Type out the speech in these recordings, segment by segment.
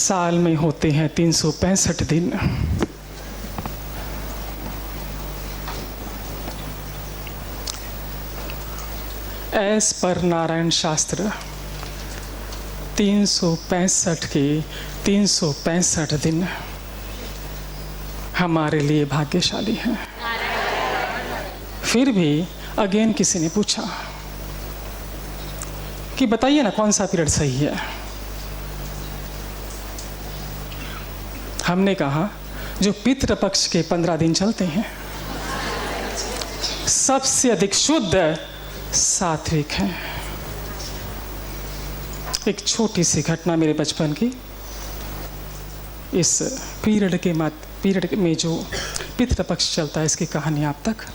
साल में होते हैं 365 दिन। एस पर नारायण शास्त्र 365 के 365 दिन हमारे लिए भाग्यशाली हैं। फिर भी अगेन किसी ने पूछा कि बताइए ना कौन सा पीरियड सही है। हमने कहा जो पितृपक्ष के 15 दिन चलते हैं, सबसे अधिक शुद्ध सात्विक है। एक छोटी सी घटना मेरे बचपन की, इस पीरियड में जो पितृपक्ष चलता है, इसकी कहानी आप तक।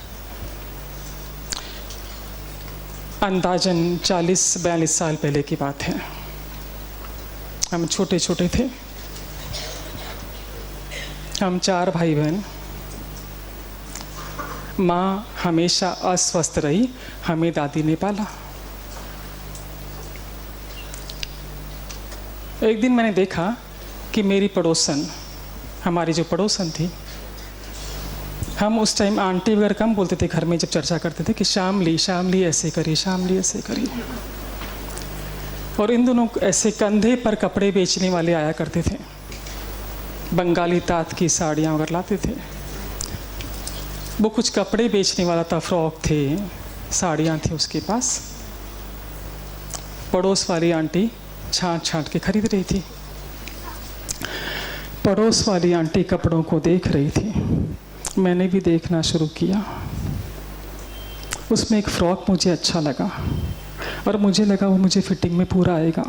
अंदाजन 40-42 साल पहले की बात है। हम छोटे छोटे थे। हम 4 भाई बहन। माँ हमेशा अस्वस्थ रही, हमें दादी ने पाला। एक दिन मैंने देखा कि मेरी पड़ोसन, हमारी जो पड़ोसन थी, हम उस टाइम आंटी वगैरह कम बोलते थे घर में, जब चर्चा करते थे कि शामली ऐसे करी, शामली ऐसे करी। और इन दोनों ऐसे कंधे पर कपड़े बेचने वाले आया करते थे, बंगाली तात की साड़ियाँ वगैरह लाते थे। वो कुछ कपड़े बेचने वाला था, फ्रॉक थे, साड़ियाँ थी उसके पास। पड़ोस वाली आंटी छांट के खरीद रही थी। पड़ोस वाली आंटी कपड़ों को देख रही थी, मैंने भी देखना शुरू किया। उसमें एक फ़्रॉक मुझे अच्छा लगा और मुझे लगा वो मुझे फिटिंग में पूरा आएगा।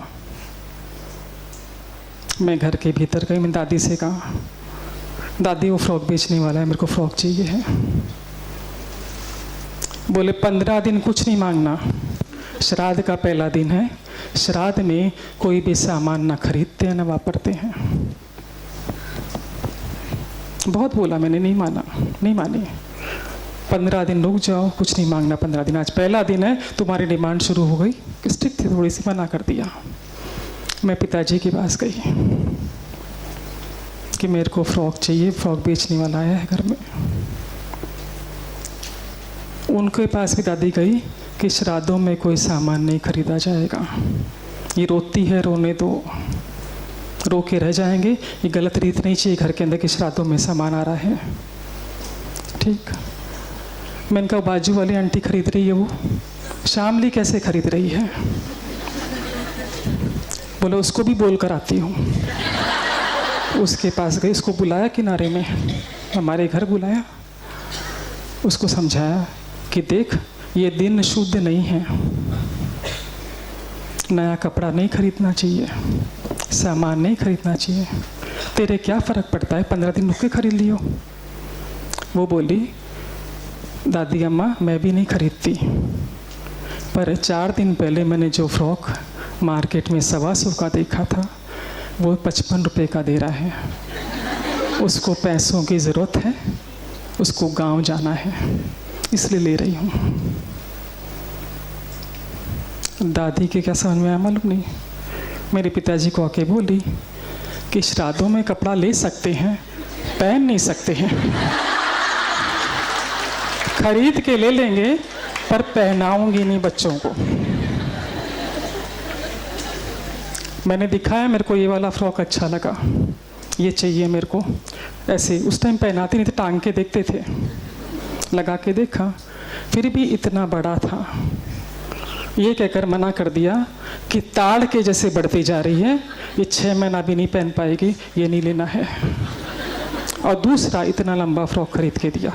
मैं घर के भीतर गई, मैंने दादी से कहा, दादी वो फ़्रॉक बेचने वाला है, मेरे को फ़्रॉक चाहिए है। बोले 15 दिन कुछ नहीं मांगना, श्राद्ध का पहला दिन है, श्राद्ध में कोई भी सामान ना खरीदते हैं ना वापरते हैं। बहुत बोला मैंने, नहीं मानी। 15 दिन रुक जाओ, कुछ नहीं मांगना 15 दिन। आज पहला दिन है, तुम्हारी डिमांड शुरू हो गई। स्ट्रिक्ट थी थोड़ी सी, मना कर दिया। मैं पिताजी के पास गई कि मेरे को फ़्रॉक चाहिए, फ़्रॉक बेचने वाला आया है घर में। उनके पास भी दादी गई कि श्राद्धों में कोई सामान नहीं खरीदा जाएगा, ये रोती है, रोने दो, रो के रह जाएंगे, ये गलत रीत नहीं चाहिए घर के अंदर कि श्राद्धों में सामान आ रहा है। ठीक, मैंने कहा बाजू वाली आंटी खरीद रही है, वो शामली कैसे खरीद रही है? बोले उसको भी बोल कर आती हूँ। उसके पास गई, उसको बुलाया किनारे में, हमारे घर बुलाया, उसको समझाया कि देख ये दिन शुद्ध नहीं है, नया कपड़ा नहीं खरीदना चाहिए, सामान नहीं खरीदना चाहिए, तेरे क्या फ़र्क पड़ता है, 15 दिन रुक के खरीद लियो। वो बोली, दादी अम्मा मैं भी नहीं खरीदती, पर 4 दिन पहले मैंने जो फ़्रॉक मार्केट में 125 का देखा था, वो 55 रुपये का दे रहा है, उसको पैसों की ज़रूरत है, उसको गांव जाना है, इसलिए ले रही हूँ। दादी के क्या समझ में आया मालूम नहीं। मेरे पिताजी को आके बोली कि श्राद्धों में कपड़ा ले सकते हैं, पहन नहीं सकते हैं। खरीद के ले लेंगे पर पहनाऊंगी नहीं बच्चों को। मैंने दिखाया, मेरे को ये वाला फ़्रॉक अच्छा लगा, ये चाहिए मेरे को। ऐसे उस टाइम पहनाते नहीं थे, टांग के देखते थे, लगा के देखा, फिर भी इतना बड़ा था। ये कहकर मना कर दिया कि ताड़ के जैसे बढ़ती जा रही है, ये 6 महीना भी नहीं पहन पाएगी, ये नहीं लेना है। और दूसरा इतना लंबा फ़्रॉक खरीद के दिया।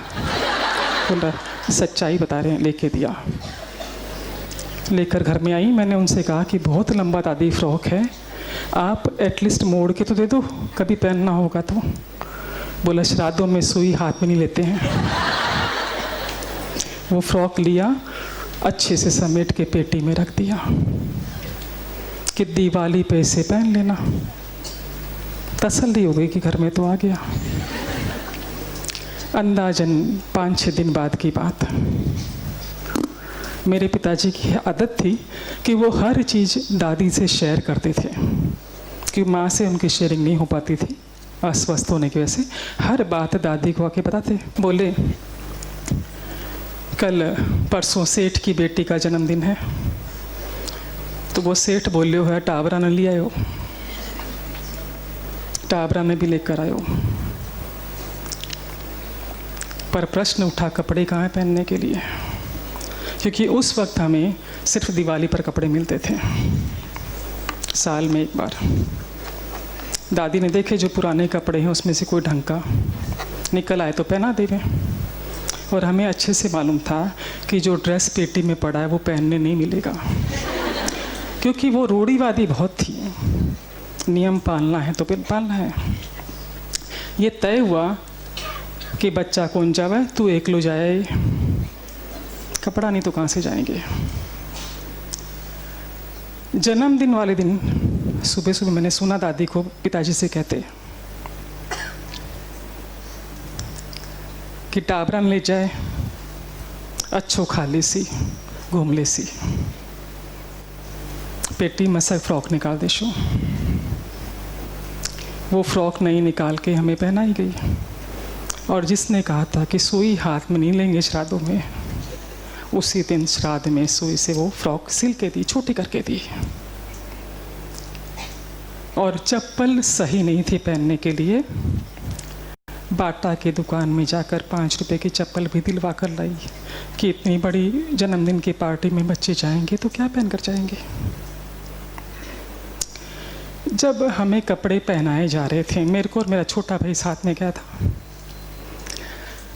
बोला सच्चाई बता रहे हैं, लेके दिया। लेकर घर में आई, मैंने उनसे कहा कि बहुत लंबा दादी फ़्रॉक है, आप एटलीस्ट मोड़ के तो दे दो, कभी पहनना होगा तो। बोला श्राद्धों में सुई हाथ में नहीं लेते हैं। वो फ़्रॉक लिया, अच्छे से समेट के पेटी में रख दिया कि दिवाली पे इसे पहन लेना। तसल्ली हो गई कि घर में तो आ गया। अंदाजन 5-6 दिन बाद की बात, मेरे पिताजी की आदत थी कि वो हर चीज़ दादी से शेयर करते थे क्योंकि माँ से उनकी शेयरिंग नहीं हो पाती थी अस्वस्थ होने की वजह से। हर बात दादी को आके बताते, बोले कल परसों सेठ की बेटी का जन्मदिन है, तो वो सेठ बोले हो है टाबरा ने ले आयो, टाबरा ने भी लेकर आयो। पर प्रश्न उठा कपड़े कहाँ पहनने के लिए, क्योंकि उस वक्त हमें सिर्फ दिवाली पर कपड़े मिलते थे, साल में एक बार। दादी ने देखे जो पुराने कपड़े हैं उसमें से कोई ढंग का निकल आए तो पहना देवे, और हमें अच्छे से मालूम था कि जो ड्रेस पेटी में पड़ा है वो पहनने नहीं मिलेगा, क्योंकि वो रूढ़िवादी बहुत थी। नियम पालना है तो फिर पालना है। ये तय हुआ कि बच्चा कौन जावे, तू एक लो जाए, कपड़ा नहीं तो कहाँ से जाएंगे। जन्मदिन वाले दिन सुबह सुबह मैंने सुना दादी को पिताजी से कहते कि टाबरन ले जाए, अच्छो खा ले सी, घूम ले सी, पेटी में से फ्रॉक निकाल दे शो। वो फ्रॉक नहीं निकाल के हमें पहनाई गई, और जिसने कहा था कि सुई हाथ में नहीं लेंगे श्राद्धों में, उसी दिन श्राद्ध में सुई से वो फ्रॉक सिल के दी, छोटी करके दी। और चप्पल सही नहीं थी पहनने के लिए, बाटा की दुकान में जाकर 5 रुपए की चप्पल भी दिलवा कर लाई कि इतनी बड़ी जन्मदिन की पार्टी में बच्चे जाएंगे तो क्या पहन कर जाएंगे। जब हमें कपड़े पहनाए जा रहे थे, मेरे को और मेरा छोटा भाई साथ में गया था,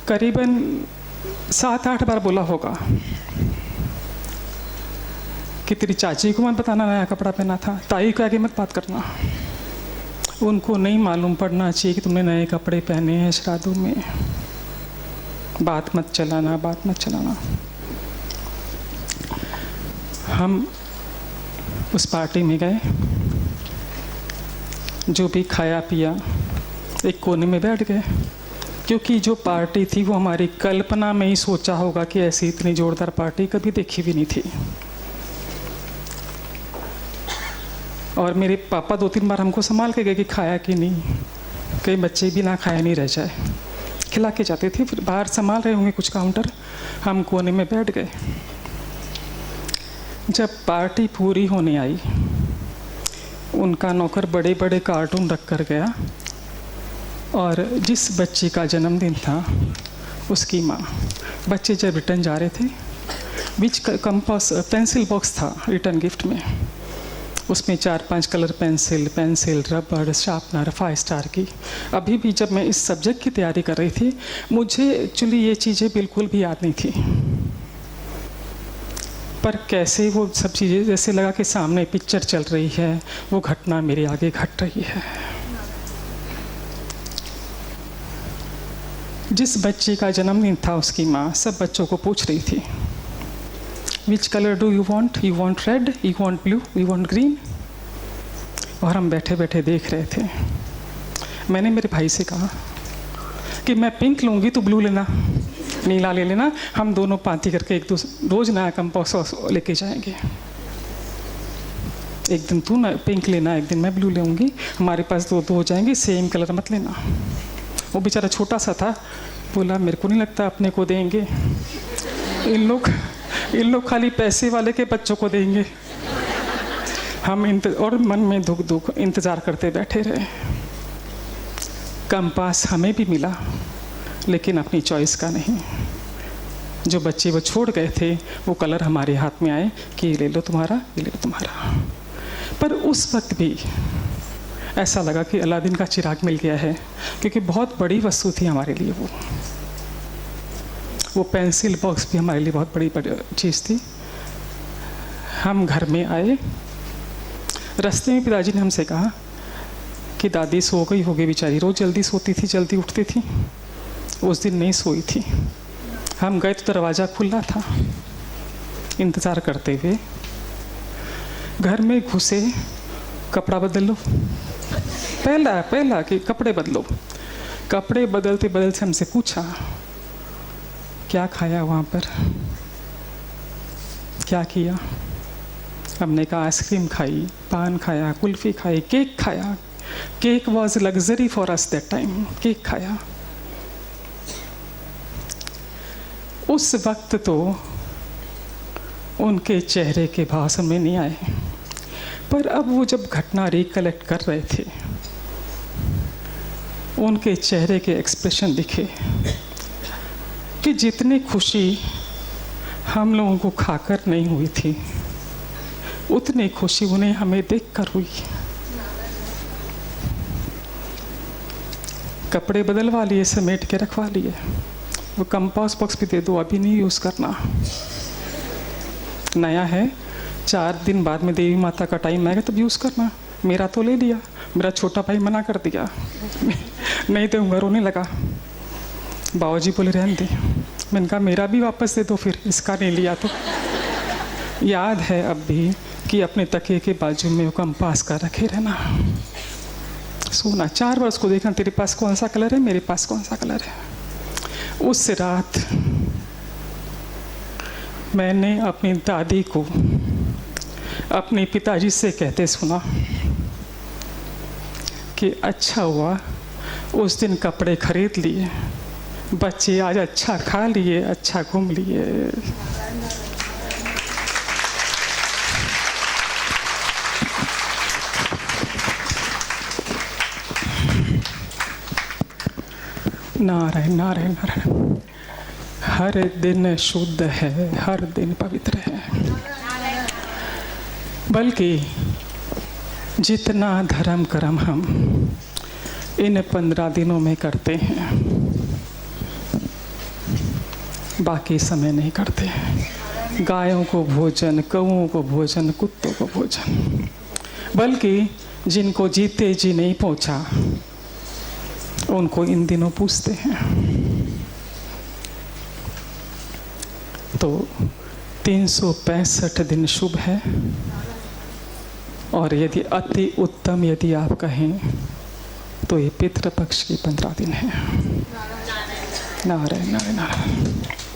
करीबन 7-8 बार बोला होगा कि तेरी चाची को मत बताना नया कपड़ा पहना था, ताई को आगे मत बात करना, उनको नहीं मालूम पड़ना चाहिए कि तुमने नए कपड़े पहने हैं श्राद्धों में, बात मत चलाना, बात मत चलाना। हम उस पार्टी में गए, जो भी खाया पिया, एक कोने में बैठ गए, क्योंकि जो पार्टी थी वो हमारी कल्पना में ही सोचा होगा कि ऐसी इतनी जोरदार पार्टी कभी देखी भी नहीं थी। और मेरे पापा 2-3 बार हमको संभाल के गए कि खाया कि नहीं, कई बच्चे भी ना खाया नहीं रह जाए, खिला के जाते थे। फिर बाहर संभाल रहे होंगे कुछ काउंटर, हम कोने में बैठ गए। जब पार्टी पूरी होने आई, उनका नौकर बड़े बड़े कार्टून रख कर गया, और जिस बच्ची का जन्मदिन था उसकी माँ, बच्चे जब रिटर्न जा रहे थे, बीच कंपास पेंसिल बॉक्स था रिटर्न गिफ्ट में, उसमें 4-5 कलर पेंसिल, रबड़, शार्पनर 5 स्टार की। अभी भी जब मैं इस सब्जेक्ट की तैयारी कर रही थी, मुझे एक्चुअली ये चीज़ें बिल्कुल भी याद नहीं थी, पर कैसे वो सब चीज़ें जैसे लगा कि सामने पिक्चर चल रही है, वो घटना मेरे आगे घट रही है। जिस बच्चे का जन्मदिन था उसकी माँ सब बच्चों को पूछ रही थी, which colour do you want red, you want blue, you want green. और हम बैठे बैठे देख रहे थे। मैंने मेरे भाई से कहा कि मैं पिंक लूँगी तो ब्लू लेना, नीला ले लेना, हम दोनों पाती करके एक दूसरे रोज़ नया कंपास लेके जाएंगे, एक दिन तू ना पिंक लेना, एक दिन मैं ब्लू लेंगी, हमारे पास 2 हो जाएंगे, सेम कलर मत लेना। वो बेचारा छोटा सा था, बोला मेरे को नहीं लगता अपने को देंगे, इन लोग खाली पैसे वाले के बच्चों को देंगे। हम और मन में दुख इंतज़ार करते बैठे रहे। कंपास हमें भी मिला, लेकिन अपनी चॉइस का नहीं। जो बच्चे वो छोड़ गए थे वो कलर हमारे हाथ में आए कि ये ले लो तुम्हारा, ये ले लो तुम्हारा। पर उस वक्त भी ऐसा लगा कि अलादीन का चिराग मिल गया है, क्योंकि बहुत बड़ी वस्तु थी हमारे लिए। वो पेंसिल बॉक्स भी हमारे लिए बहुत बड़ी चीज़ थी। हम घर में आए, रास्ते में पिताजी ने हमसे कहा कि दादी सो गई होगी बेचारी, रोज़ जल्दी सोती थी, जल्दी उठती थी, उस दिन नहीं सोई थी। हम गए तो दरवाज़ा खुला था, इंतज़ार करते हुए घर में घुसे, कपड़ा बदल लो, पहला कि कपड़े बदलो। कपड़े बदलते बदलते हमसे पूछा क्या खाया वहाँ पर, क्या किया। हमने कहा आइसक्रीम खाई, पान खाया, कुल्फ़ी खाई, केक खाया। Cake was luxury for us that time. Cake खाया। उस वक्त तो उनके चेहरे के भाव समझ नहीं आए, पर अब वो जब घटना रिकलेक्ट कर रहे थे, उनके चेहरे के एक्सप्रेशन दिखे कि जितनी खुशी हम लोगों को खाकर नहीं हुई थी, उतनी खुशी उन्हें हमें देखकर हुई। कपड़े बदलवा लिए, समेट के रखवा लिए। वो कंपास बॉक्स भी दे दो, अभी नहीं यूज़ करना, नया है, 4 दिन बाद में देवी माता का टाइम आएगा तब यूज़ करना। मेरा तो ले लिया, मेरा छोटा भाई मना कर दिया, नहीं दूंगा, रोने लगा। बाबूजी बोले रहने दे। मैंने कहा मेरा भी वापस दे दो फिर, इसका नहीं लिया तो। याद है अब भी कि अपने तकिए के बाजू में वो कंपास का रखे रहना। सोना 4 बार उसको देखना, तेरे पास कौन सा कलर है, मेरे पास कौन सा कलर है। उस रात मैंने अपनी दादी को अपने पिताजी से कहते सुना कि अच्छा हुआ उस दिन कपड़े खरीद लिए, बच्चे आज अच्छा खा लिए, अच्छा घूम लिए। नारायण नारायण नारायण। हर दिन शुद्ध है, हर दिन पवित्र है। बल्कि जितना धर्म कर्म हम इन 15 दिनों में करते हैं, बाकी समय नहीं करते। गायों को भोजन, कौओं को भोजन, कुत्तों को भोजन, बल्कि जिनको जीते जी नहीं पहुंचा उनको इन दिनों पूछते हैं। तो 365 दिन शुभ है, और यदि अति उत्तम यदि आप कहें तो ये पितृपक्ष के 15 दिन है। नारायण नारायण नारायण।